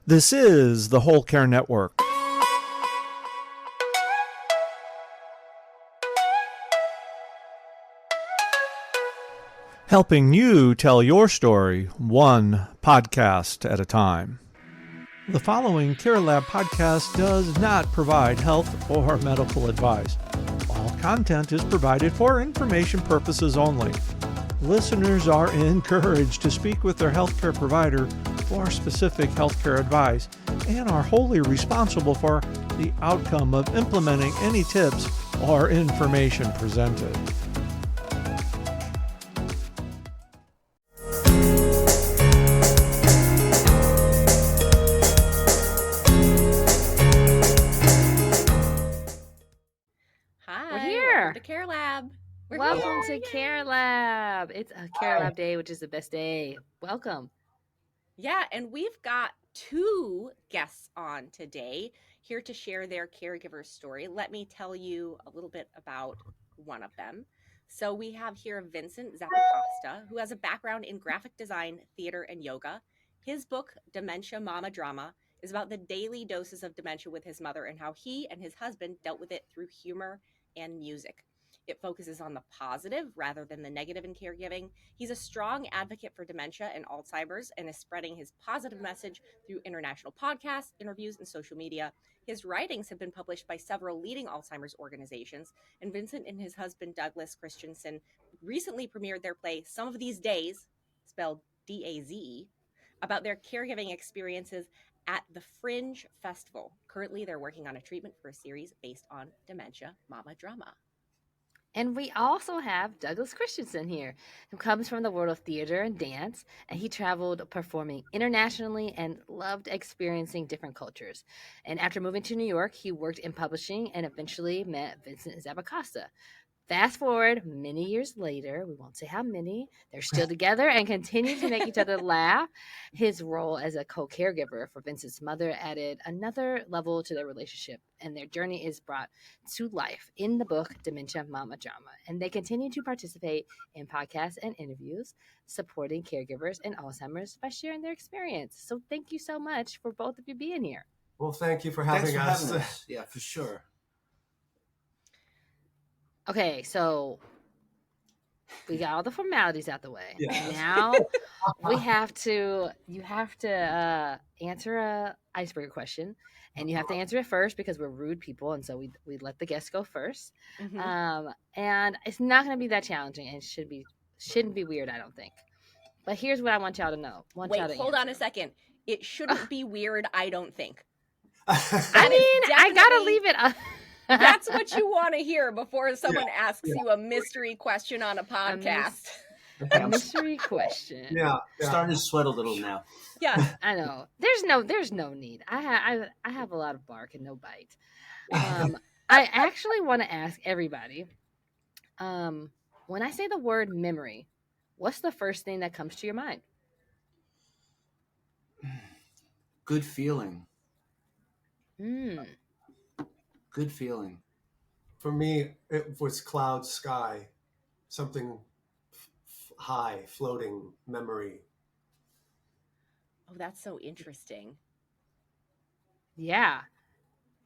This is the Whole Care Network. Helping you tell your story one podcast at a time. The following CareLab podcast does not provide health or medical advice. All content is provided for information purposes only. Listeners are encouraged to speak with their healthcare provider for specific healthcare advice and are wholly responsible for the outcome of implementing any tips or information presented. To CareLab. Welcome to CareLab. It's a CareLab day, which is the best day. Welcome. Yeah, and we've got two guests on today here to share their caregiver story. Let me tell you a little bit about one of them. So we have here Vincent Zappacosta, who has a background in graphic design, theater, and yoga. His book, Dementia, Mama Drama, is about the daily doses of dementia with his mother and how he and his husband dealt with it through humor and music. It focuses on the positive rather than the negative in caregiving. He's a strong advocate for dementia and Alzheimer's and is spreading his positive message through international podcasts, interviews, and social media. His writings have been published by several leading Alzheimer's organizations, and Vincent and his husband, Douglas Christensen, recently premiered their play, Some of These Days, spelled D-A-Z-E, about their caregiving experiences at the Fringe Festival. Currently, they're working on a treatment for a series based on dementia, Mama Drama. And we also have Douglas Christensen here, who comes from the world of theater and dance, and he traveled performing internationally and loved experiencing different cultures. And after moving to New York, he worked in publishing and eventually met Vincent Zappacosta. Fast forward many years later, we won't say how many, they're still together and continue to make each other laugh. His role as a co-caregiver for Vincent's mother added another level to their relationship, and their journey is brought to life in the book Dementia, Mama Drama. And they continue to participate in podcasts and interviews, supporting caregivers and Alzheimer's by sharing their experience. So thank you so much for both of you being here. Well, thank you for having us. Yeah, for sure. Okay, so we got all the formalities out the way. Yes. Now you have to answer a icebreaker question, and you have to answer it first because we're rude people, and so we let the guests go first. Mm-hmm. And it's not going to be that challenging, and it shouldn't be weird, I don't think. But here's what I want y'all to know. Hold on a second. It shouldn't be weird, I don't think. I mean, I gotta leave it up. That's what you want to hear before someone asks you a mystery question on a podcast. A mystery question. Yeah. Starting to sweat a little now. Yeah, I know. There's no need. I have a lot of bark and no bite. I actually want to ask everybody. When I say the word memory, what's the first thing that comes to your mind? Good feeling. Good feeling. For me, it was cloud sky, something high, floating memory. Oh, that's so interesting. Yeah,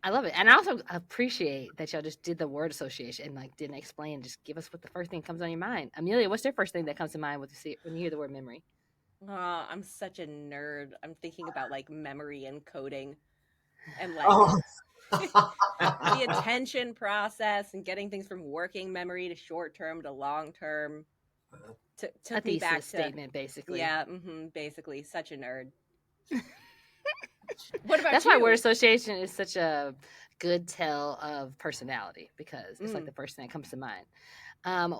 I love it. And I also appreciate that y'all just did the word association and didn't explain. Just give us what the first thing comes on your mind. Amelia, what's your first thing that comes to mind when you hear the word memory? I'm such a nerd. I'm thinking about memory and coding and the attention process and getting things from working memory to short term to long term. A thesis statement, basically. Yeah, basically, such a nerd. What about That's you? why word association is such a good tell of personality, because it's the first thing that comes to mind.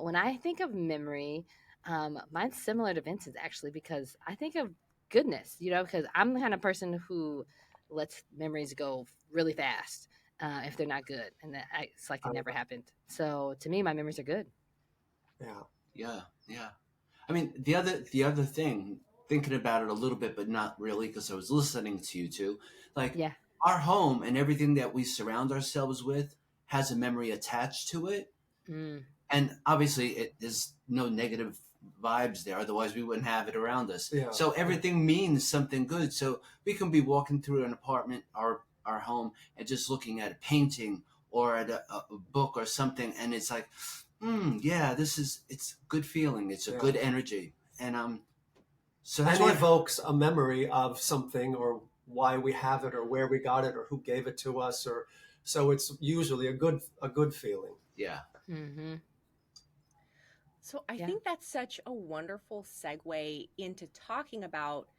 When I think of memory, mine's similar to Vincent's actually, because I think of goodness, because I'm the kind of person who lets memories go really fast if they're not good, and it's like it never happened. So to me, my memories are good. Yeah. I mean, the other thing, thinking about it a little bit, but not really, because I was listening to you two. Our home and everything that we surround ourselves with has a memory attached to it, and obviously there's no negative vibes there. Otherwise, we wouldn't have it around us. Yeah. So everything means something good. So we can be walking through an apartment, our home, and just looking at a painting or at a book or something, and it's like, yeah, it's good feeling. It's a good energy, and so that's and what evokes a memory of something, or why we have it, or where we got it, or who gave it to us, or so it's usually a good feeling. Yeah. Mm-hmm. So I think that's such a wonderful segue into talking about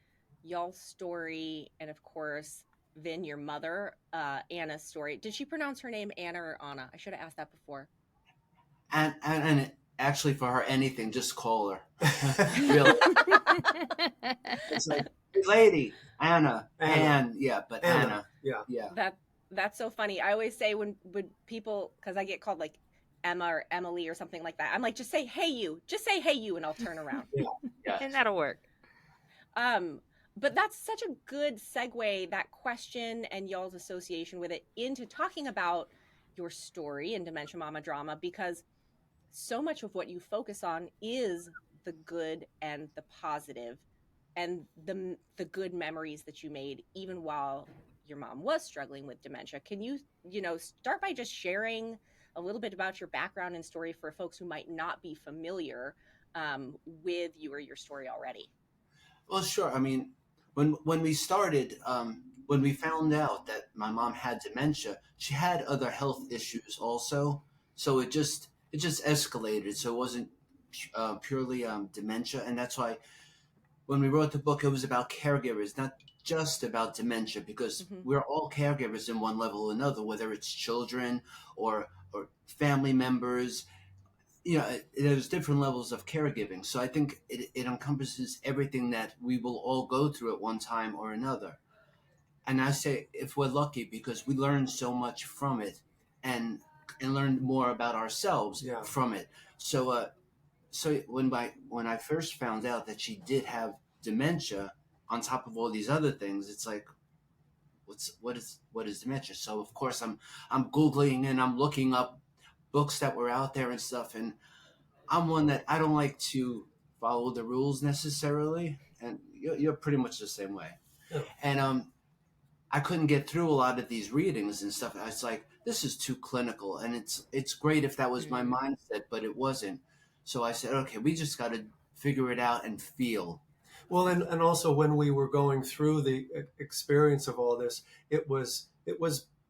y'all's story, and of course, Vin, your mother, Anna's story. Did she pronounce her name Anna or Anna? I should have asked that before. And actually, for her, anything, just call her. Really, it's like, lady Anna, Anne, but Anna, yeah. That's so funny. I always say when people, because I get called like Emma or Emily or something like that, I'm like, just say hey you, and I'll turn around. And that'll work. But that's such a good segue, that question and y'all's association with it, into talking about your story in Dementia Mama Drama, because so much of what you focus on is the good and the positive and the good memories that you made even while your mom was struggling with dementia. Can you start by just sharing a little bit about your background and story for folks who might not be familiar with you or your story already? Well, sure. I mean, when we started, when we found out that my mom had dementia, she had other health issues also. So it just escalated. So it wasn't purely dementia, and that's why when we wrote the book, it was about caregivers, not just about dementia, because we're all caregivers in one level or another, whether it's children or family members. There's different levels of caregiving. So I think it encompasses everything that we will all go through at one time or another. And I say, if we're lucky, because we learn so much from it and learn more about ourselves from it. So when I first found out that she did have dementia on top of all these other things, it's like, what is dementia? So of course I'm Googling and I'm looking up books that were out there and stuff, and I'm one that I don't like to follow the rules necessarily, and you're pretty much the same way. And I couldn't get through a lot of these readings and stuff. I was like, this is too clinical, and it's great if that was my mindset, but it wasn't. So I said, okay, we just got to figure it out and feel. Well, and also when we were going through the experience of all this, it was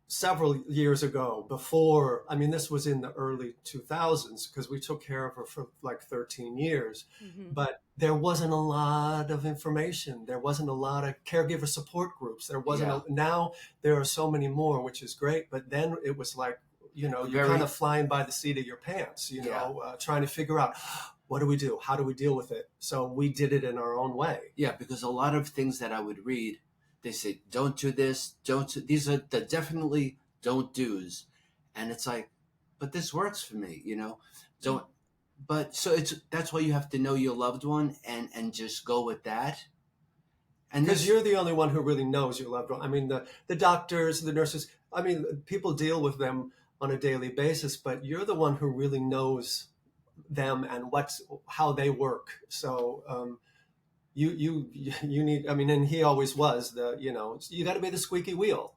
several years ago before. I mean, this was in the early 2000s, because we took care of her for like 13 years. But there wasn't a lot of information. There wasn't a lot of caregiver support groups. There wasn't. Now there are so many more, which is great. But then it was like, you're kind of flying by the seat of your pants, trying to figure out, what do we do? How do we deal with it? So we did it in our own way. Yeah, because a lot of things that I would read, they say, don't do this, these are the definitely don't do's. And it's like, but this works for me, don't. But so that's why you have to know your loved one and just go with that. And because you're the only one who really knows your loved one. I mean, the doctors, the nurses, I mean, people deal with them on a daily basis, but you're the one who really knows them and how they work. So you need, I mean, and he always was you got to be the squeaky wheel,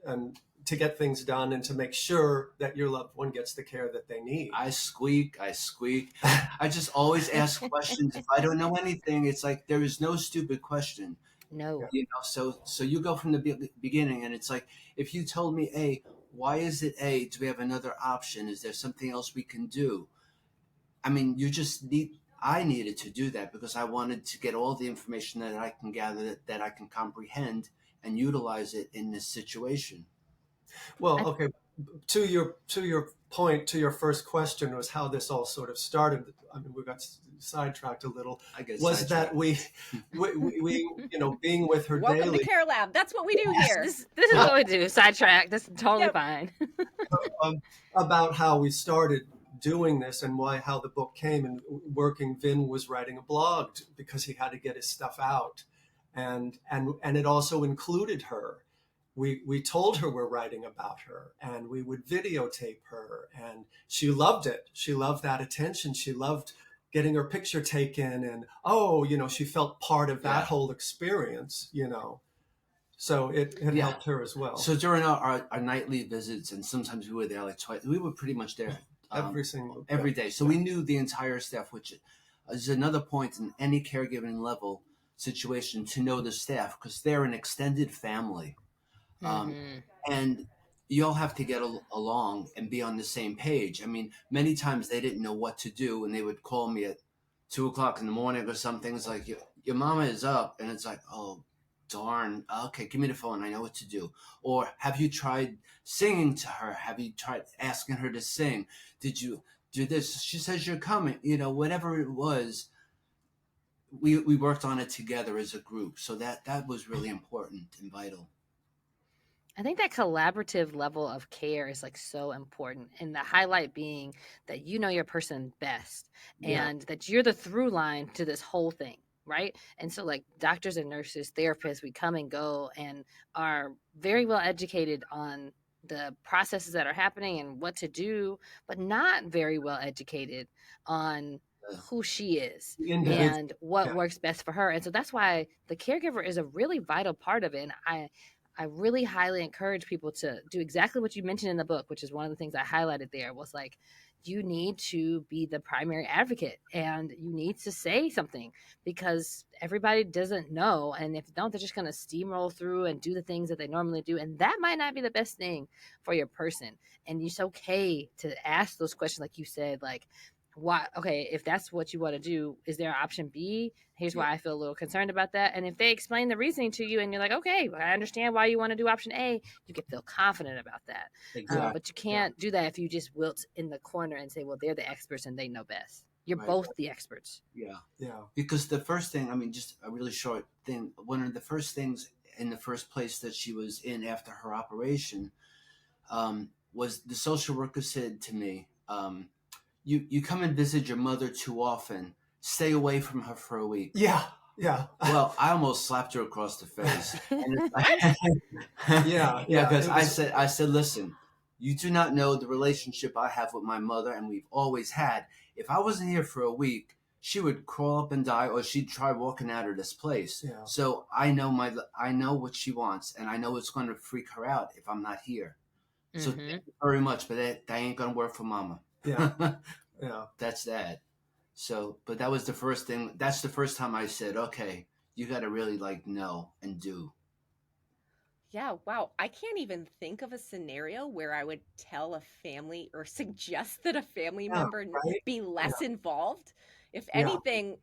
and to get things done and to make sure that your loved one gets the care that they need. I squeak. I just always ask questions. If I don't know anything, it's like, there is no stupid question. No. So you go from the beginning, and it's like, if you told me A, why is it A? Do we have another option? Is there something else we can do? I mean, I needed to do that because I wanted to get all the information that I can gather, that I can comprehend and utilize it in this situation. Well, okay. To your point, to your first question, was how this all sort of started. I mean, we got sidetracked a little. Was that we being with her Welcome daily. to CareLab. That's what we do here. This is what we do. Sidetrack. That's totally fine. About how we started doing this and how the book came and working. Vin was writing a blog because he had to get his stuff out, and it also included her. We told her we're writing about her, and we would videotape her, and she loved it. She loved that attention. She loved getting her picture taken, and she felt part of that Yeah. whole experience, so it helped her as well. So during our nightly visits, and sometimes we were there like twice, we were pretty much there every day. So we knew the entire staff, which is another point in any caregiving level situation, to know the staff, because they're an extended family. And you all have to get along and be on the same page. I mean, many times they didn't know what to do, and they would call me at 2:00 in the morning or something. It's like, your mama is up, and it's like, oh, darn. Okay, give me the phone. I know what to do. Or have you tried singing to her? Have you tried asking her to sing? Did you do this? She says you're coming. Whatever it was, we worked on it together as a group. So that was really important and vital. I think that collaborative level of care is like so important. And the highlight being that you know your person best, and that you're the through line to this whole thing. Right. And so like doctors and nurses, therapists, we come and go and are very well educated on the processes that are happening and what to do, but not very well educated on who she is and what works best for her. And so that's why the caregiver is a really vital part of it. And I really highly encourage people to do exactly what you mentioned in the book, which is one of the things I highlighted there, was like, you need to be the primary advocate, and you need to say something, because everybody doesn't know. And if they don't, they're just going to steamroll through and do the things that they normally do. And that might not be the best thing for your person. And it's okay to ask those questions. Like you said, like, why? Okay, if that's what you want to do, is there an option B? Here's why I feel a little concerned about that. And if they explain the reasoning to you and you're like, okay, I understand why you want to do option A, you can feel confident about that. Exactly. But you can't do that if you just wilt in the corner and say, well, they're the experts and they know best. You're both the experts. Yeah. Because the first thing, I mean, just a really short thing, one of the first things in the first place that she was in after her operation was the social worker said to me, you come and visit your mother too often. Stay away from her for a week. Yeah. Well, I almost slapped her across the face. Yeah. Because I said, listen, you do not know the relationship I have with my mother, and we've always had. If I wasn't here for a week, she would crawl up and die, or she'd try walking out of this place. Yeah. So I know what she wants, and I know it's going to freak her out if I'm not here. So thank you very much, but that ain't going to work for Mama. Yeah. That's that. So, but that was the first thing. That's the first time I said, okay, you got to really like know and do. Yeah. Wow. I can't even think of a scenario where I would tell a family or suggest that a family member be less involved. If anything,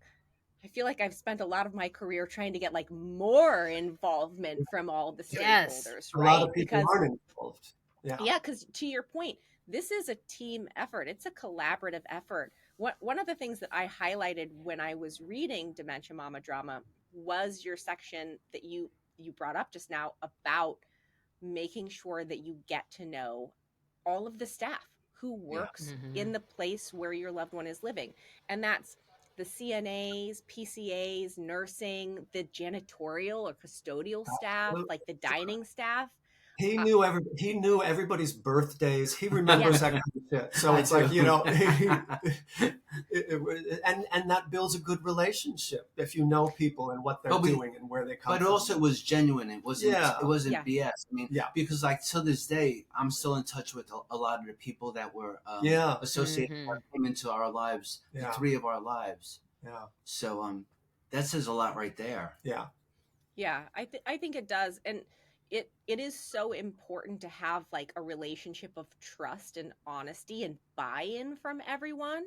I feel like I've spent a lot of my career trying to get like more involvement from all the stakeholders, right? A lot of people aren't involved. Yeah. Because to your point, this is a team effort. It's a collaborative effort. One of the things that I highlighted when I was reading Dementia Mama Drama was your section that you brought up just now about making sure that you get to know all of the staff who works in the place where your loved one is living. And that's the CNAs, PCAs, nursing, the janitorial or custodial staff, like the dining staff. He knew everybody's birthdays. He remembers that kind of shit. So it's like, and that builds a good relationship if you know people and what they're doing and where they come from. But also it was genuine. It wasn't BS. I mean, because like to this day, I'm still in touch with a lot of the people that were associated that came into our lives, the three of our lives. Yeah. So that says a lot right there. Yeah. Yeah, I think it does. And it is so important to have like a relationship of trust and honesty and buy-in from everyone.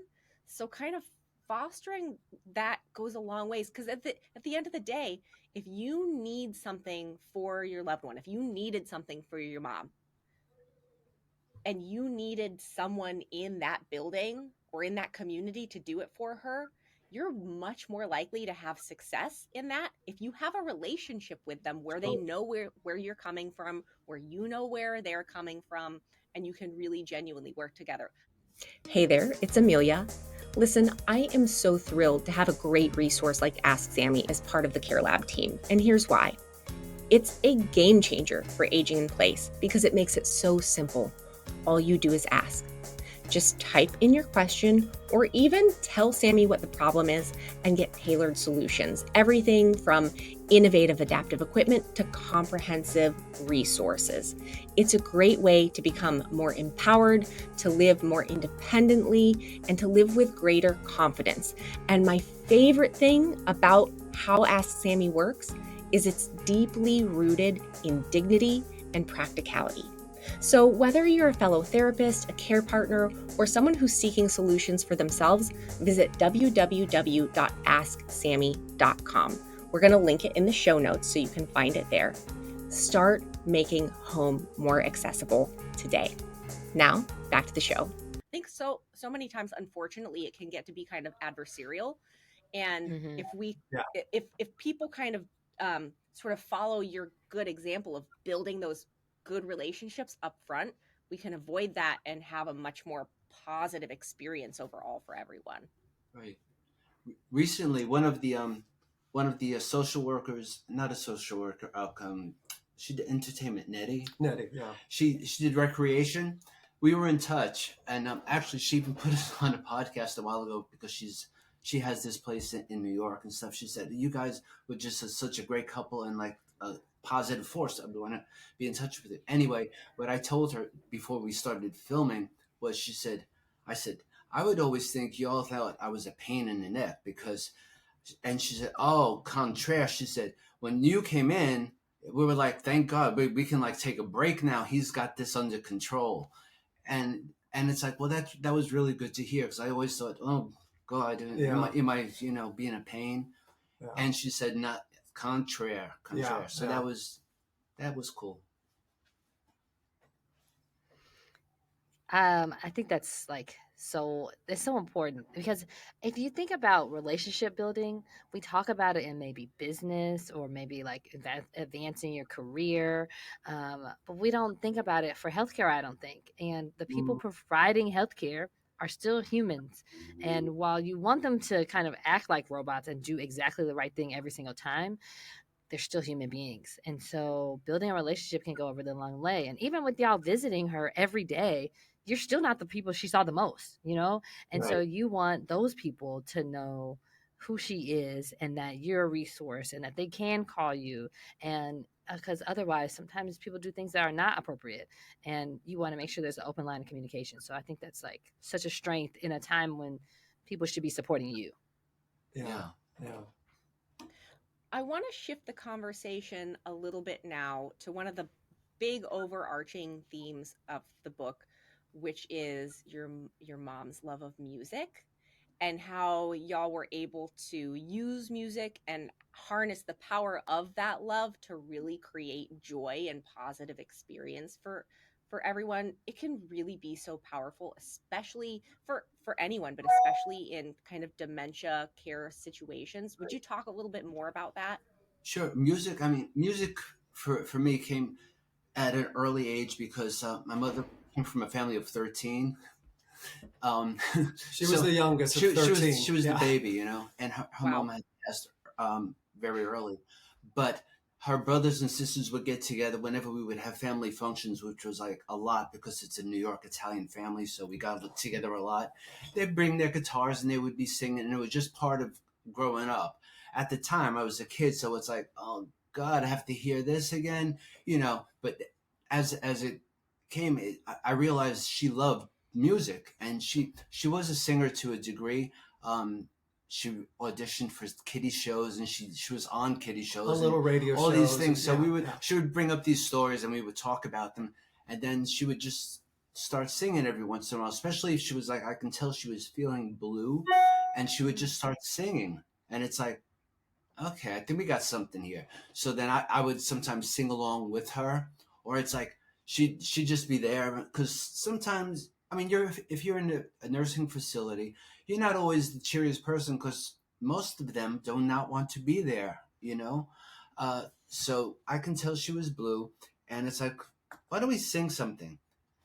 So kind of fostering that goes a long ways, because at the end of the day, if you need something for your loved one, if you needed something for your mom, and you needed someone in that building or in that community to do it for her, you're much more likely to have success in that if you have a relationship with them where they know where you're coming from, where you know where they're coming from, and you can really genuinely work together. Hey there, it's Emilia. Listen, I am so thrilled to have a great resource like Ask Sammy as part of the CareLab team, and here's why. It's a game changer for aging in place because it makes it so simple. All you do is ask. Just type in your question or even tell Sammy what the problem is and get tailored solutions. Everything from innovative adaptive equipment to comprehensive resources. It's a great way to become more empowered, to live more independently, and to live with greater confidence. And my favorite thing about how Ask Sammy works is it's deeply rooted in dignity and practicality. So whether you're a fellow therapist, a care partner, or someone who's seeking solutions for themselves, visit www.asksammy.com. We're going to link it in the show notes so you can find it there. Start making home more accessible today. Now, back to the show. I think so many times, unfortunately, it can get to be kind of adversarial. And if people kind of sort of follow your good example of building those good relationships up front, we can avoid that and have a much more positive experience overall for everyone. Right. Recently, one of the social workers, not a social worker, she did entertainment, Nettie, yeah. She did recreation. We were in touch, and actually, she even put us on a podcast a while ago because she has this place in New York and stuff. She said, "You guys were just such a great couple and like a positive force. I want to be in touch with you." Anyway, what I told her before we started filming was, I said, "I would always think y'all thought I was a pain in the neck because," and she said, "Oh, contraire." She said, "When you came in, we were like, thank God, we can like take a break now. He's got this under control." And it's like, well, that was really good to hear because I always thought, oh God, am I being a pain? Yeah. And she said, not contraire. Yeah, so that was cool. I think that's it's so important because if you think about relationship building, we talk about it in maybe business or maybe like advancing your career, but we don't think about it for healthcare, I don't think. And the people providing healthcare are still humans. And while you want them to kind of act like robots and do exactly the right thing every single time, they're still human beings. And so building a relationship can go a really long way. And even with y'all visiting her every day, you're still not the people she saw the most, And right. So you want those people to know who she is and that you're a resource and that they can call you. And because otherwise, sometimes people do things that are not appropriate. And you want to make sure there's an open line of communication. So I think that's like such a strength in a time when people should be supporting you. Yeah. I want to shift the conversation a little bit now to one of the big overarching themes of the book, which is your mom's love of music and how y'all were able to use music and harness the power of that love to really create joy and positive experience for everyone. It can really be so powerful, especially for anyone, but especially in kind of dementia care situations. Would you talk a little bit more about that? Sure. Music for me came at an early age because my mother came from a family of 13. She was the youngest of 13. She was the baby, and her mom had passed very early. But her brothers and sisters would get together whenever we would have family functions, which was like a lot because it's a New York Italian family, so we got together a lot. They'd bring their guitars and they would be singing, and it was just part of growing up. At the time, I was a kid, so it's like, oh God, I have to hear this again, But as it came, I realized she loved music, and she was a singer to a degree. She auditioned for kiddie shows, and she was on kiddie shows, little radio all shows, these things. So she would bring up these stories, and we would talk about them, and then she would just start singing every once in a while. Especially if she was like, I can tell she was feeling blue, and she would just start singing, and it's like, okay, I think we got something here. So then I would sometimes sing along with her, or it's like she'd just be there because sometimes. I mean, if you're in a nursing facility, you're not always the cheeriest person because most of them do not want to be there, So I can tell she was blue, and it's like, why don't we sing something?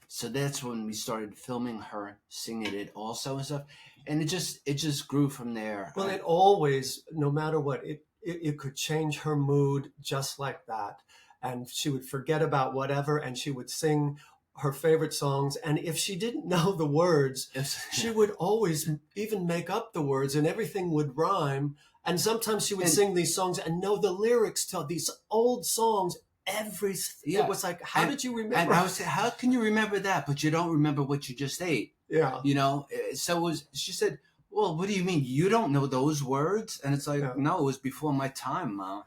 So that's when we started filming her singing it also and stuff, and it just grew from there. Well, it always, no matter what, it could change her mood just like that, and she would forget about whatever, and she would sing her favorite songs. And if she didn't know the words, she would always even make up the words, and everything would rhyme. And sometimes she would sing these songs and know the lyrics to these old songs. It was like, how did you remember? And I was saying, how can you remember that, but you don't remember what you just ate? Yeah. You know, so she said, well, what do you mean? You don't know those words? And it's like, no, it was before my time, Mom.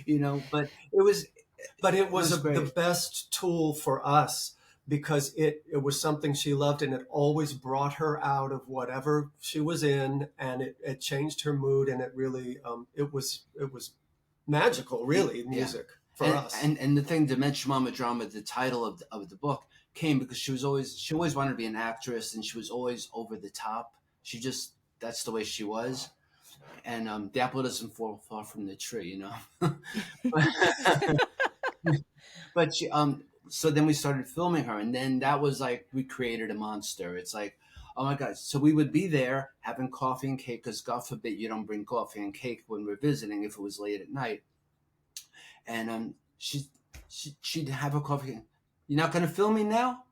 You know, but it was the best tool for us, because it was something she loved, and it always brought her out of whatever she was in, and it changed her mood, and it really, it was magical, really, music for us. And the thing, Dementia Mama Drama, the title of the book came because she always wanted to be an actress, and she was always over the top. That's the way she was. And the apple doesn't fall far from the tree, you know. But she, so then we started filming her, and then that was like, we created a monster. It's like, oh my God. So we would be there having coffee and cake, because God forbid you don't bring coffee and cake when we're visiting if it was late at night. And she'd have her coffee. You're not going to film me now?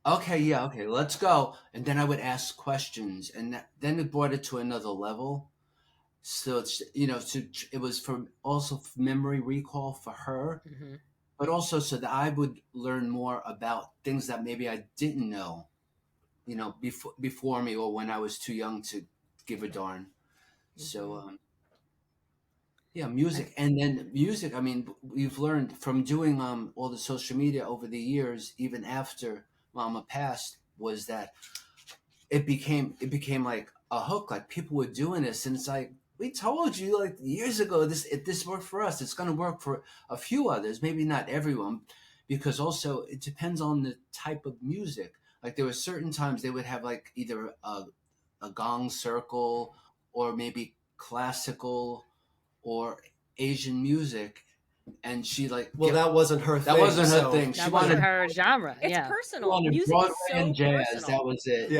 Okay, let's go. And then I would ask questions, and then it brought it to another level. So it's, you know, it was for memory recall for her, but also so that I would learn more about things that maybe I didn't know, you know, before me, or when I was too young to give a darn. So, music. And then music, I mean, we've learned from doing all the social media over the years, even after Mama passed, was that it became like a hook. Like, people were doing this, and it's like, we told you like years ago, this worked for us. It's going to work for a few others, maybe not everyone, because also it depends on the type of music. Like, there were certain times they would have like either a gong circle, or maybe classical or Asian music. And she like, that wasn't her thing. That wasn't her thing. That wasn't her genre. It's personal. Music Broadway is so and jazz. personal. That was it.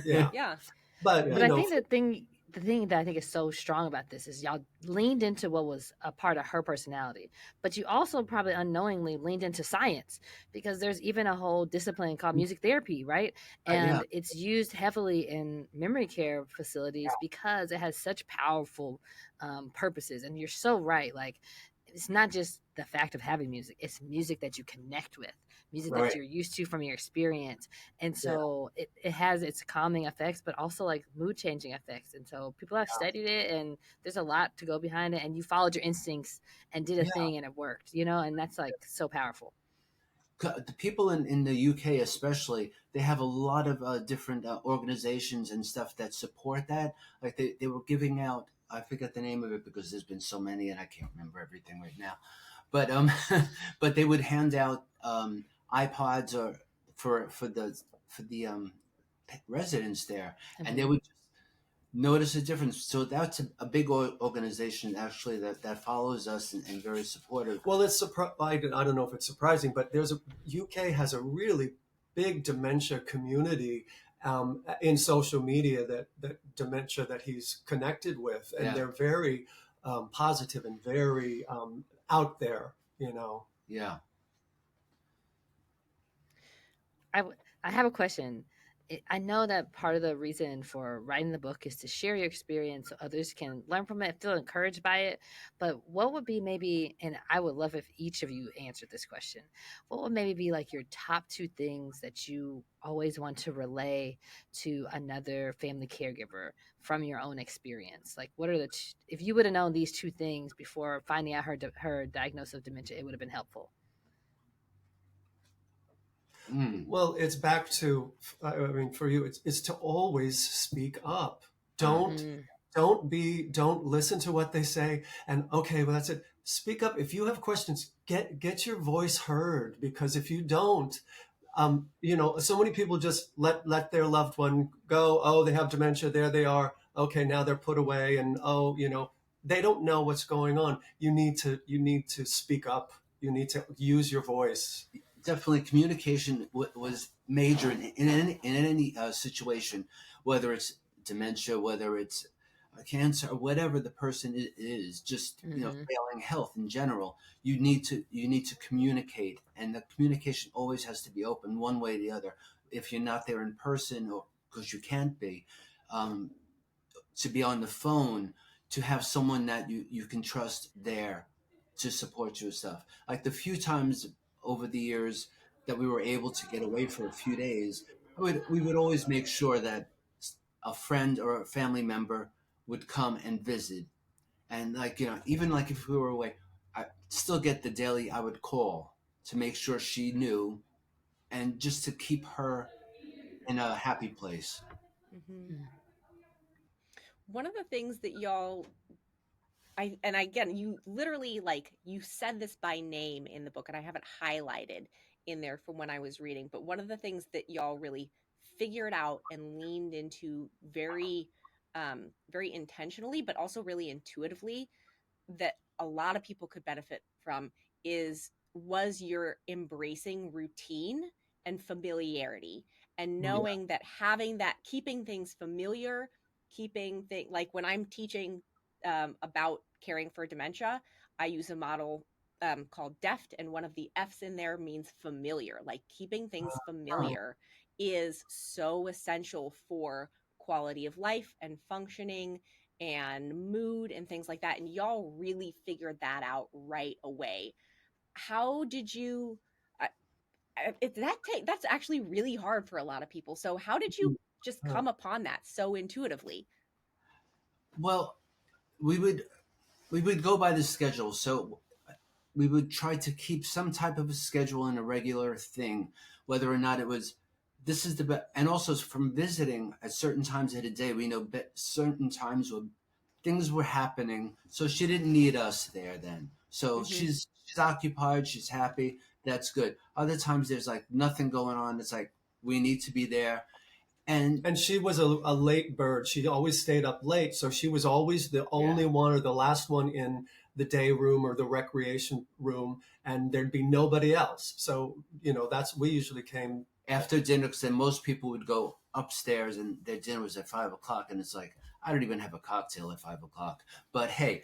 Yeah. But I think the thing that I think is so strong about this is y'all leaned into what was a part of her personality, but you also probably unknowingly leaned into science, because there's even a whole discipline called music therapy, right? And it's used heavily in memory care facilities because it has such powerful purposes. And you're so right. Like, it's not just the fact of having music, it's music that you connect with, music that you're used to from your experience. And so it has its calming effects, but also like mood changing effects. And so people have studied it, and there's a lot to go behind it, and you followed your instincts and did a thing, and it worked, you know, and that's like so powerful. The people in the UK especially, they have a lot of different organizations and stuff that support that. Like, they were giving out, I forget the name of it because there's been so many and I can't remember everything right now. But but they would hand out iPods or for the residents there, and they would just notice a difference. So that's a big organization actually that follows us and very supportive. Well, it's I don't know if it's surprising, but UK has a really big dementia community in social media that dementia that he's connected with, and they're very positive and very out there, you know. Yeah. I have a question. I know that part of the reason for writing the book is to share your experience so others can learn from it, feel encouraged by it. But what would be maybe, and I would love if each of you answered this question, what would maybe be like your top 2 things that you always want to relay to another family caregiver from your own experience? Like, what are if you would have known these 2 things before finding out her diagnosis of dementia, it would have been helpful? Well, it's back to, I mean, for you, it's to always speak up. Don't listen to what they say. And okay, well, that's it. Speak up. If you have questions, get your voice heard, because if you don't, you know, so many people just let their loved one go. Oh, they have dementia. There they are. Okay, now they're put away. And you know, they don't know what's going on. You need to speak up. You need to use your voice. Definitely, communication was major in any situation, whether it's dementia, whether it's cancer, or whatever the person is, just failing health in general, you need to communicate, and the communication always has to be open one way or the other. If you're not there in person, or because you can't be, to be on the phone, to have someone that you can trust there to support your stuff. Like the few times over the years that we were able to get away for a few days, we would always make sure that a friend or a family member would come and visit. And even like if we were away, I still get the daily, I would call to make sure she knew, and just to keep her in a happy place. Mm-hmm. One of the things that y'all, and again, you literally, like, you said this by name in the book, and I have it highlighted in there from when I was reading, but one of the things that y'all really figured out and leaned into very, very intentionally, but also really intuitively, that a lot of people could benefit from was your embracing routine and familiarity, and knowing that having that, keeping things familiar, like when I'm teaching about caring for dementia, I use a model called DEFT, and one of the F's in there means familiar. Like keeping things familiar is so essential for quality of life and functioning and mood and things like that. And y'all really figured that out right away. How did you? That's actually really hard for a lot of people. So how did you just come upon that so intuitively? Well, we would go by the schedule. So we would try to keep some type of a schedule and a regular thing, whether or not it was, this is the best. And also from visiting at certain times of the day, we know certain times when things were happening. So she didn't need us there then. So she's occupied, she's happy. That's good. Other times there's like nothing going on. It's like, we need to be there. And she was a late bird. She always stayed up late. So she was always the only one or the last one in the day room or the recreation room, and there'd be nobody else. So, we usually came after dinner, because then most people would go upstairs and their dinner was at 5:00. And it's like, I don't even have a cocktail at 5:00, but hey,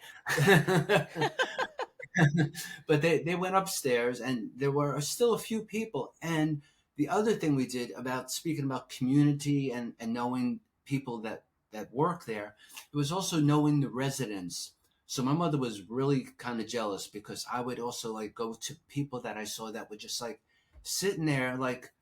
but they went upstairs and there were still a few people. And the other thing we did about speaking about community and knowing people that work there, it was also knowing the residents. So my mother was really kind of jealous, because I would also like go to people that I saw that were just like sitting there, like,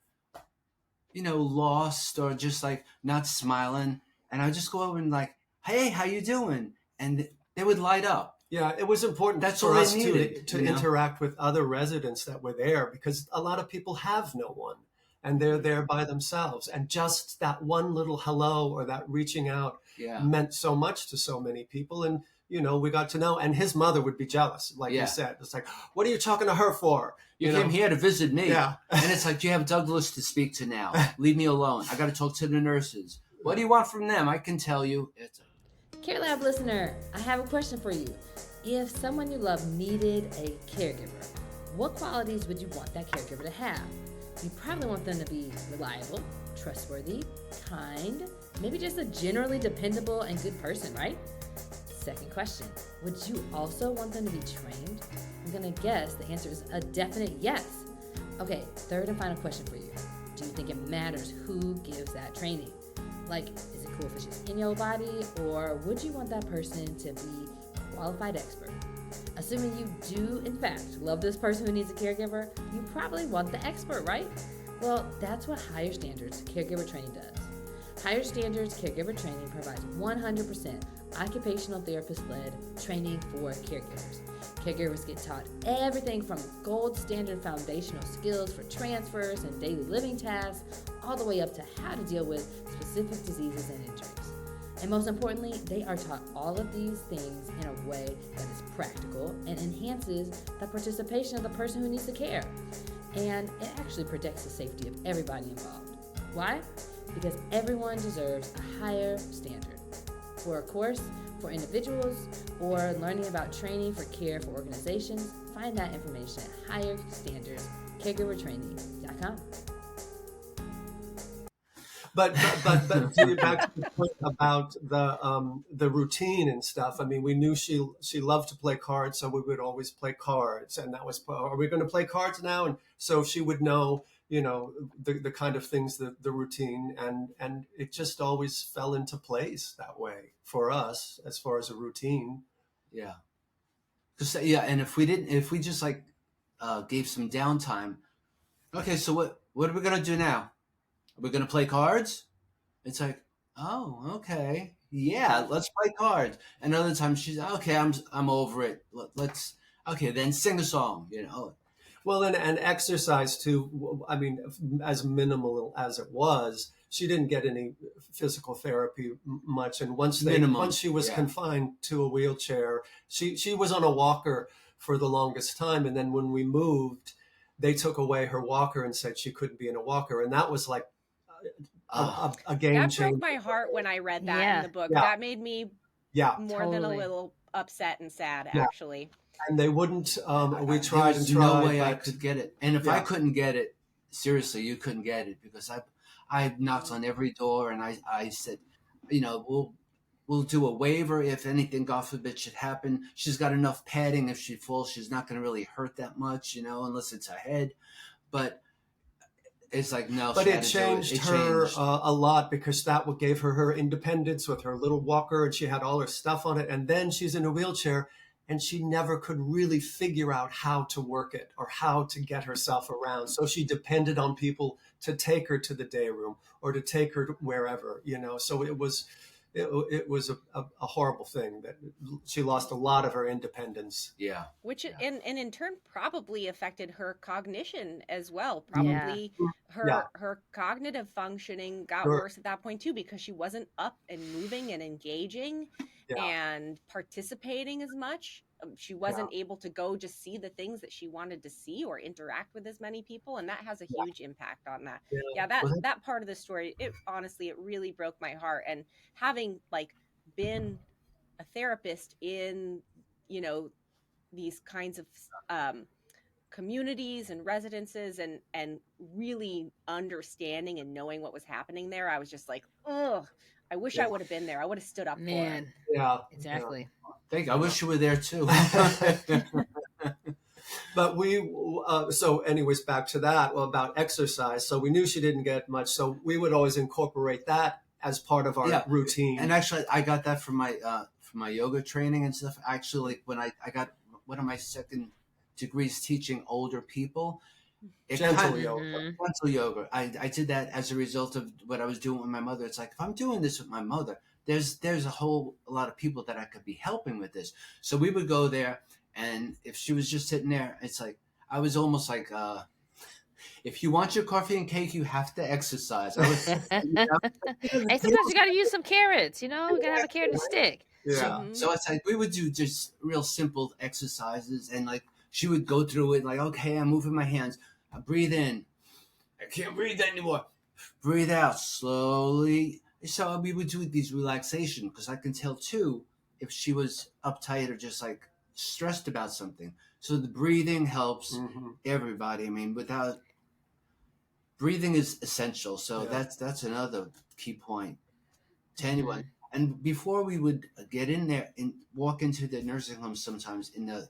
lost, or just like not smiling. And I just go over and like, hey, how you doing? And they would light up. Yeah, it was important. That's for all us they needed, to interact with other residents that were there, because a lot of people have no one and they're there by themselves. And just that one little hello or that reaching out meant so much to so many people. And, we got to know. And his mother would be jealous, like you said. It's like, what are you talking to her for? You came here to visit me. Yeah. And it's like, you have Douglas to speak to now. Leave me alone. I got to talk to the nurses. What do you want from them? I can tell you. CareLab listener, I have a question for you. If someone you love needed a caregiver, what qualities would you want that caregiver to have? You probably want them to be reliable, trustworthy, kind, maybe just a generally dependable and good person, right? Second question, would you also want them to be trained? I'm going to guess the answer is a definite yes. Okay, third and final question for you. Do you think it matters who gives that training? Like, is it cool if it's just in your body, or would you want that person to be a qualified expert? Assuming you do, in fact, love this person who needs a caregiver, you probably want the expert, right? Well, that's what Higher Standards Caregiver Training does. Higher Standards Caregiver Training provides 100% occupational therapist-led training for caregivers. Caregivers get taught everything from gold standard foundational skills for transfers and daily living tasks, all the way up to how to deal with specific diseases and injuries. And most importantly, they are taught all of these things in a way that is practical and enhances the participation of the person who needs the care. And it actually protects the safety of everybody involved. Why? Because everyone deserves a higher standard. For a course for individuals or learning about training for care for organizations, find that information at higherstandardscaregivertraining.com. but to get back to the point about the routine and stuff. I mean, we knew she loved to play cards, so we would always play cards, and that was, are we going to play cards now? And so she would know, the kind of things, the routine, and it just always fell into place that way for us as far as a routine. Yeah. And if we just like gave some downtime, okay, so what are we gonna do now? Are we gonna play cards? It's like, oh, okay, yeah, let's play cards. And other times she's okay, I'm over it. Let's okay, then sing a song. Well, and exercise too. I mean, as minimal as it was, she didn't get any physical therapy much. And once she was confined to a wheelchair, she was on a walker for the longest time. And then when we moved, they took away her walker and said she couldn't be in a walker. And that was like a game changer. That broke my heart when I read that in the book. That made me more than a little upset and sad, actually. And they wouldn't. We tried and tried. No way I could get it. And if I couldn't get it, seriously, you couldn't get it, because I knocked on every door and I said, we'll do a waiver if anything, God forbid, should happen. She's got enough padding. If she falls, she's not going to really hurt that much, unless it's her head. But it's like, no. But it changed her a lot, because that gave her independence with her little walker, and she had all her stuff on it. And then she's in a wheelchair, and she never could really figure out how to work it or how to get herself around. So she depended on people to take her to the day room or to take her to wherever, So it was a horrible thing that she lost a lot of her independence. Yeah. Which and in turn probably affected her cognition as well. Probably her cognitive functioning got worse at that point too, because she wasn't up and moving and engaging and participating as much. She wasn't able to go just see the things that she wanted to see or interact with as many people, and that has a huge impact on that. That part of the story, it really broke my heart. And having been a therapist in these kinds of communities and residences, and really understanding and knowing what was happening there, I was just like, oh, I wish I would have been there. I would have stood up for it. Yeah, exactly. Thank you. I wish you were there too. But so anyways, back to that, about exercise. So we knew she didn't get much, so we would always incorporate that as part of our routine. And actually, I got that from my yoga training and stuff. Actually, when I got one of my second degrees teaching older people, gentle yoga. Gentle yoga. I did that as a result of what I was doing with my mother. It's like, if I'm doing this with my mother, there's a lot of people that I could be helping with this. So we would go there, and if she was just sitting there, it's like, I was almost like, if you want your coffee and cake, you have to exercise. Hey, sometimes you got to use some carrots, you got to have a carrot and stick. Yeah. So it's like, we would do just real simple exercises, and like, she would go through it like, okay, I'm moving my hands. I breathe in. I can't breathe anymore. Breathe out slowly. So we would do these relaxation, because I can tell too if she was uptight or just like stressed about something. So the breathing helps everybody. I mean, breathing is essential. So that's another key point to anyone. And before we would get in there and walk into the nursing home, sometimes in the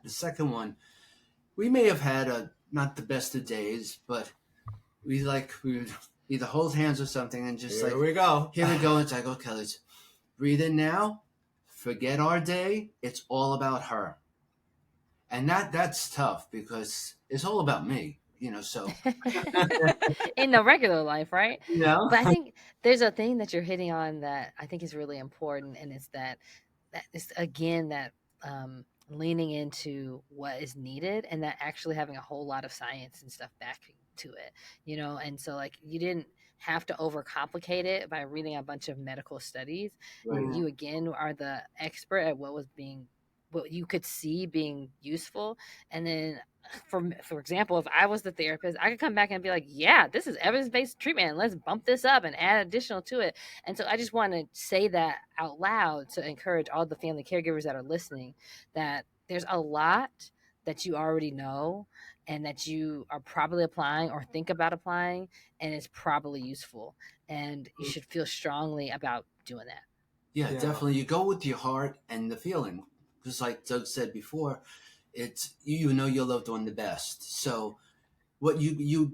second one, we may have had not the best of days, but we would either hold hands or something and just here we go. It's like, okay, let's breathe in now. Forget our day. It's all about her. And that's tough, because it's all about me, so. In the regular life, right? Yeah. But I think there's a thing that you're hitting on that I think is really important. And it's that is, again, that leaning into what is needed, and that actually having a whole lot of science and stuff back to it, and so you didn't have to overcomplicate it by reading a bunch of medical studies. Right. You again are the expert at what you could see being useful. And then for example, if I was the therapist, I could come back and be like, yeah, this is evidence-based treatment, and let's bump this up and add additional to it. And so I just want to say that out loud to encourage all the family caregivers that are listening, that there's a lot that you already know and that you are probably applying or think about applying, and it's probably useful. And you should feel strongly about doing that. Yeah, definitely. You go with your heart and the feeling. Just like Doug said before, it's you know your loved one the best. So what you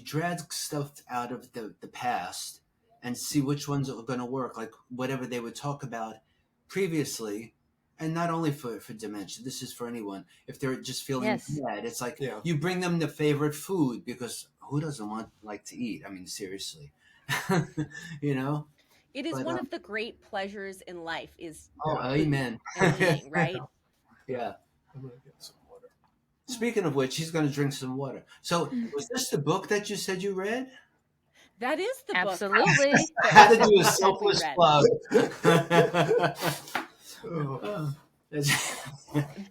drag stuff out of the past and see which ones are going to work, like whatever they would talk about previously. And not only for dementia, this is for anyone. If they're just feeling bad, it's like you bring them the favorite food, because who doesn't like to eat? I mean, seriously, you know. It is one of the great pleasures in life is amen. And eating, right? Yeah. I'm gonna get some water. Speaking of which, he's going to drink some water. So, was this the book that you said you read? That is the Absolutely. book. I had to do a selfless plug.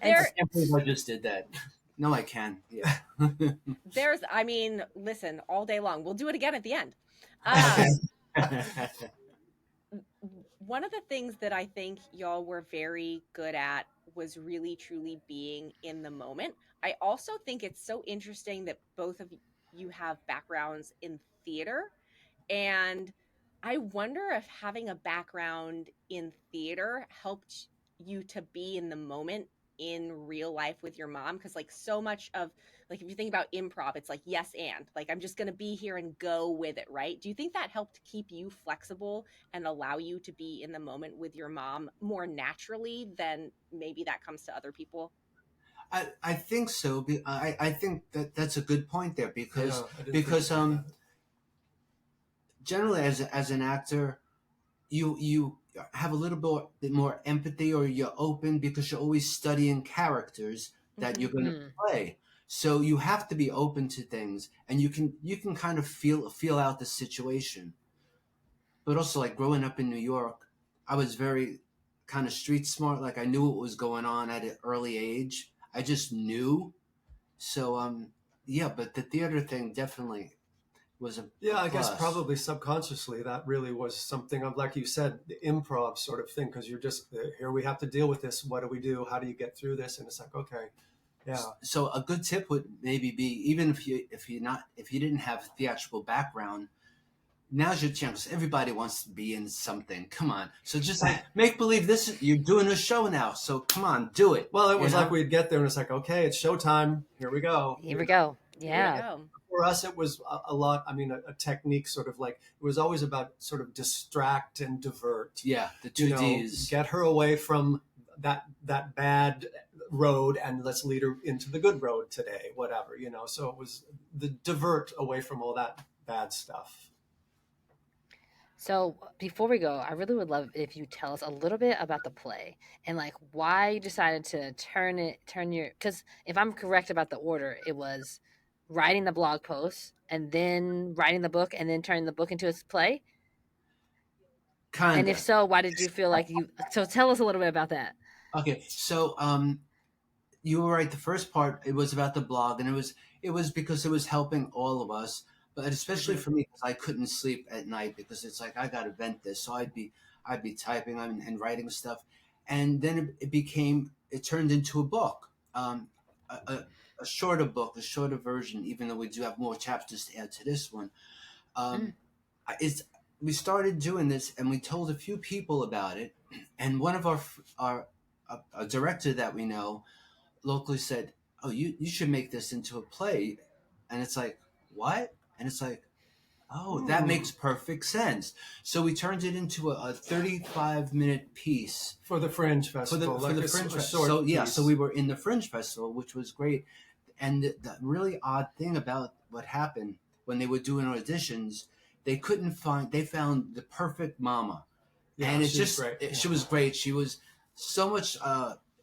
I just did that. No, I can. Yeah. Listen, all day long. We'll do it again at the end. One of the things that I think y'all were very good at was really truly being in the moment. I also think it's so interesting that both of you have backgrounds in theater, and I wonder if having a background in theater helped you to be in the moment in real life with your mom, because like so much of, like, if you think about improv, it's like yes and, like, I'm just going to be here and go with it, right? Do you think that helped keep you flexible and allow you to be in the moment with your mom more naturally than maybe that comes to other people? I think so. I think that's a good point there, because generally as an actor, you have a little bit more empathy, or you're open because you're always studying characters that you're going to play. So you have to be open to things, and you can kind of feel out the situation. But also, like growing up in New York, I was very kind of street smart. Like I knew what was going on at an early age. I just knew. So yeah, but the theater thing definitely was a I guess probably subconsciously that really was something of, like you said, the improv sort of thing, because you're just here, we have to deal with this, what do we do, how do you get through this? And it's like, okay. So a good tip would maybe be, even if you didn't have a theatrical background, now's your chance. Everybody wants to be in something. Come on. So just like make believe you're doing a show now. So come on, do it. Well, it was like we'd get there and it's like, okay, it's showtime. Here we go. Here we go. Yeah. For us, it was a lot. I mean, a technique sort of like, it was always about sort of distract and divert. Yeah, the two Ds. Get her away from that bad road and let's lead her into the good road today, whatever, So it was the divert away from all that bad stuff. So before we go, I really would love if you tell us a little bit about the play and like why you decided to because if I'm correct about the order, it was writing the blog post and then writing the book and then turning the book into a play. Kinda. And if so, why did you feel like so tell us a little bit about that. Okay. So, you were right. The first part, it was about the blog, and it was because it was helping all of us. But especially for me, because I couldn't sleep at night, because it's like I got to vent this. So I'd be typing and writing stuff, and then it turned into a book, a shorter book, a shorter version. Even though we do have more chapters to add to this one, we started doing this, and we told a few people about it, and one of our a director that we know locally said, "Oh, you should make this into a play," and it's like, what? And it's like, oh, that makes perfect sense. So we turned it into a 35-minute piece for the Fringe Festival. For the Fringe Festival. So we were in the Fringe Festival, which was great. And the really odd thing about what happened when they were doing auditions, they found the perfect mama. Yeah, and she was great. She was so much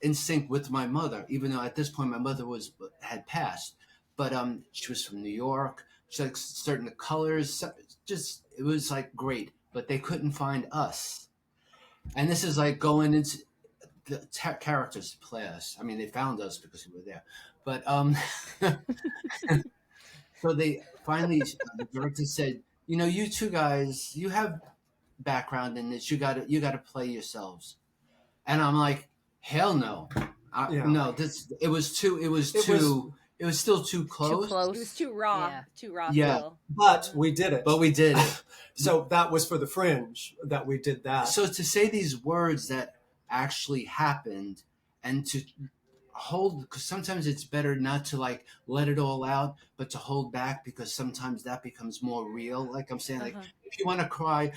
in sync with my mother, even though at this point my mother had passed. But she was from New York. She like certain the colors, just it was like great. But they couldn't find us, and this is like going into the characters to play us. I mean, they found us because we were there, but so they finally the director said, you two guys, you have background in this. You got to play yourselves. And I'm like, hell no. No, it was still too close. Too close. It was too raw. Yeah. Too raw. Yeah. Still. But we did it. So So that was for the Fringe that we did that. So to say these words that actually happened and to hold, because sometimes it's better not to like let it all out, but to hold back, because sometimes that becomes more real. Like I'm saying, like if you want to cry,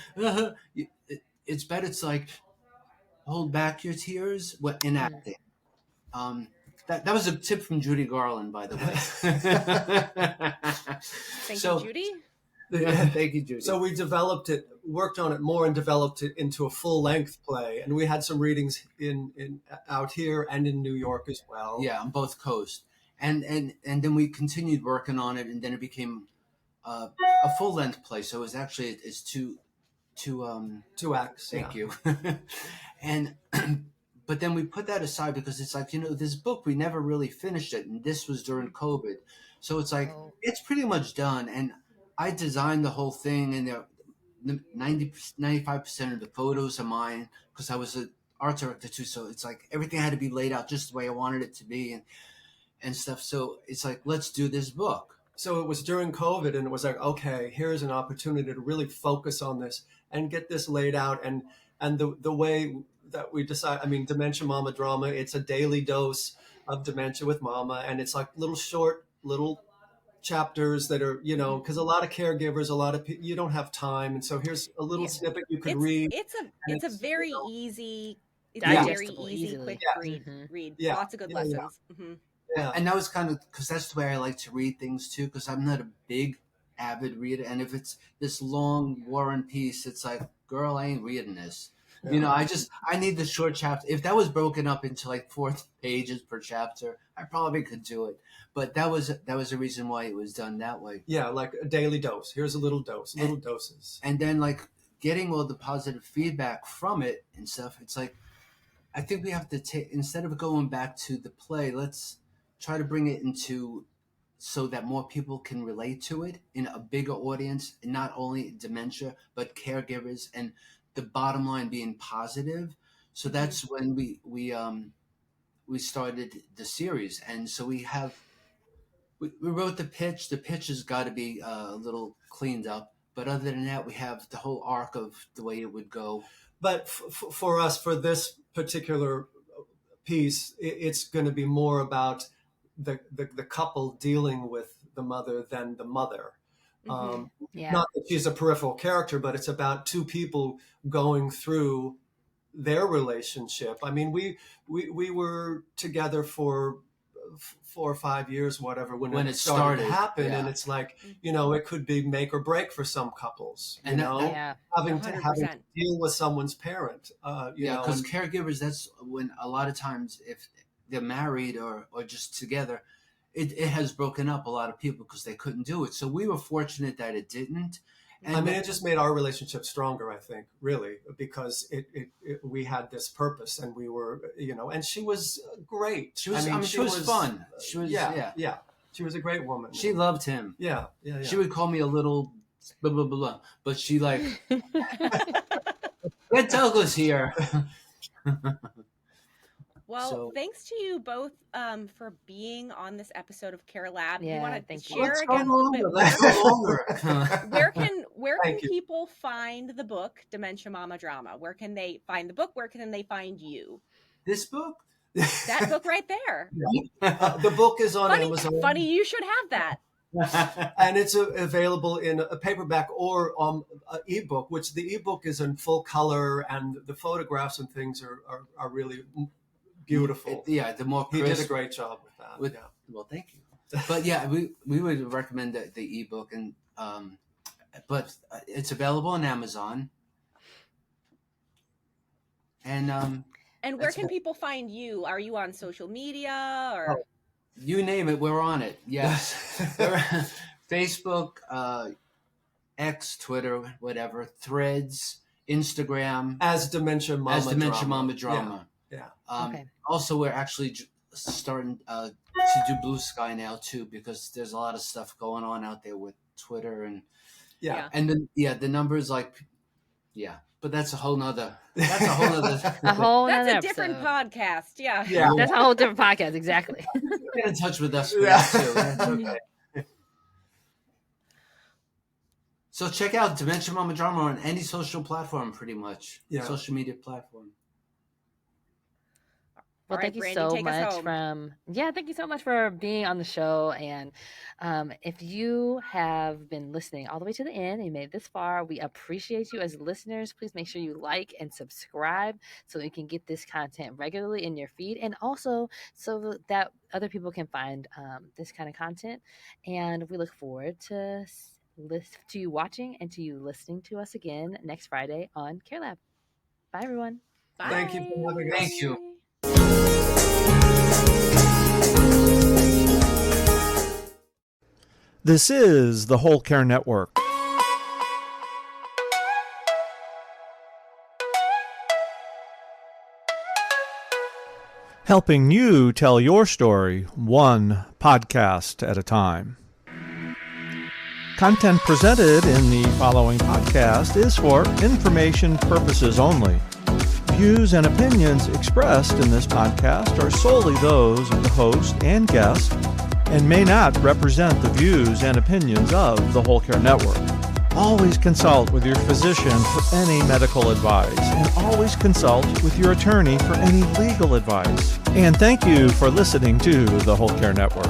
it's better to like hold back your tears in acting. That was a tip from Judy Garland, by the way. Thank you, Judy. Yeah, thank you, Judy. So we worked on it more and developed it into a full-length play. And we had some readings in out here and in New York as well. Yeah, on both coasts. And then we continued working on it, and then it became a full-length play. So it's two acts. Thank you. And but then we put that aside because it's like, this book, we never really finished it. And this was during COVID. So it's like, it's pretty much done. And I designed the whole thing, and 95% of the photos are mine because I was an art director too. So it's like everything had to be laid out just the way I wanted it to be and stuff. So it's like, let's do this book. So it was during COVID, and it was like, okay, here's an opportunity to really focus on this and get this laid out. And the way that we decide, I mean, Dementia Mama Drama, it's a daily dose of dementia with Mama. And it's like little chapters that are, because a lot of caregivers, a lot of people, you don't have time. And so here's a little snippet you could read. It's a very easy, digestible, quick read. Yeah. Lots of good lessons. Yeah. Mm-hmm. Yeah. And that was kind of, because that's the way I like to read things too, because I'm not a big avid reader. And if it's this long War and Peace, it's like, girl, I ain't reading this. Yeah. I need the short chapter. If that was broken up into like 4 pages per chapter, I probably could do it. But that was the reason why it was done that way. Yeah, like a daily dose. Here's a little dose, little doses. And then like getting all the positive feedback from it and stuff, it's like, I think we have to take, instead of going back to the play, let's try to bring it into so that more people can relate to it in a bigger audience, and not only dementia, but caregivers, and the bottom line being positive. So that's when we started the series. And so we wrote the pitch. The pitch has got to be a little cleaned up. But other than that, we have the whole arc of the way it would go. But for us, for this particular piece, it's going to be more about the couple dealing with the mother than the mother. Not that she's a peripheral character, but it's about two people going through their relationship. I mean, we were together for 4 or 5 years, whatever, when it started to happen. Yeah. And it's like, it could be make or break for some couples, having to deal with someone's parent, because caregivers, that's when a lot of times if they're married or just together, it has broken up a lot of people because they couldn't do it. So we were fortunate that it didn't. And it just made our relationship stronger, I think, really, because we had this purpose, and we were, and she was great. She was fun. She was, yeah. She was a great woman. She loved him. Yeah. She would call me a little blah, blah, blah, blah, but she like, get Douglas here. Well, thanks to you both for being on this episode of CareLab. Yeah, you want to thank you. share again a little bit where can people find the book Dementia Mama Drama? Where can they find the book? Where can they find you? This book? That book right there. The book is on Amazon. Funny, you should have that. And it's available in a paperback or an ebook, which the ebook is in full color, and the photographs and things are really beautiful. The more crisp. He did a great job with that. Well, thank you. But we would recommend the ebook, and but it's available on Amazon. And where can people find you? Are you on social media or? You name it, we're on it. Yes, Facebook, X, Twitter, whatever, Threads, Instagram, as Dementia Mama Drama. Yeah. Also, we're actually starting to do Blue Sky now too, because there's a lot of stuff going on out there with Twitter and Yeah. And then the numbers But that's a whole nother. That's a whole nother. A whole That's nother a different episode. podcast. Yeah. Yeah. That's a whole different podcast. Exactly. Get in touch with us for Yeah. that too. That's okay. So check out Dementia Mama Drama on any social platform, pretty much. Yeah. Social media platform. Well, All thank right, you Brandy, so take us much home. thank you so much for being on the show. And if you have been listening all the way to the end and you made it this far, we appreciate you as listeners. Please make sure you like and subscribe so you can get this content regularly in your feed, and also so that other people can find this kind of content. And we look forward to you watching and to you listening to us again next Friday on CareLab. Bye, everyone. Bye. Thank you for having us. Thank you. This is the Whole Care Network. Helping you tell your story one podcast at a time. Content presented in the following podcast is for information purposes only. Views and opinions expressed in this podcast are solely those of the host and guest and may not represent the views and opinions of the Whole Care Network. Always consult with your physician for any medical advice, and always consult with your attorney for any legal advice. And thank you for listening to the Whole Care Network.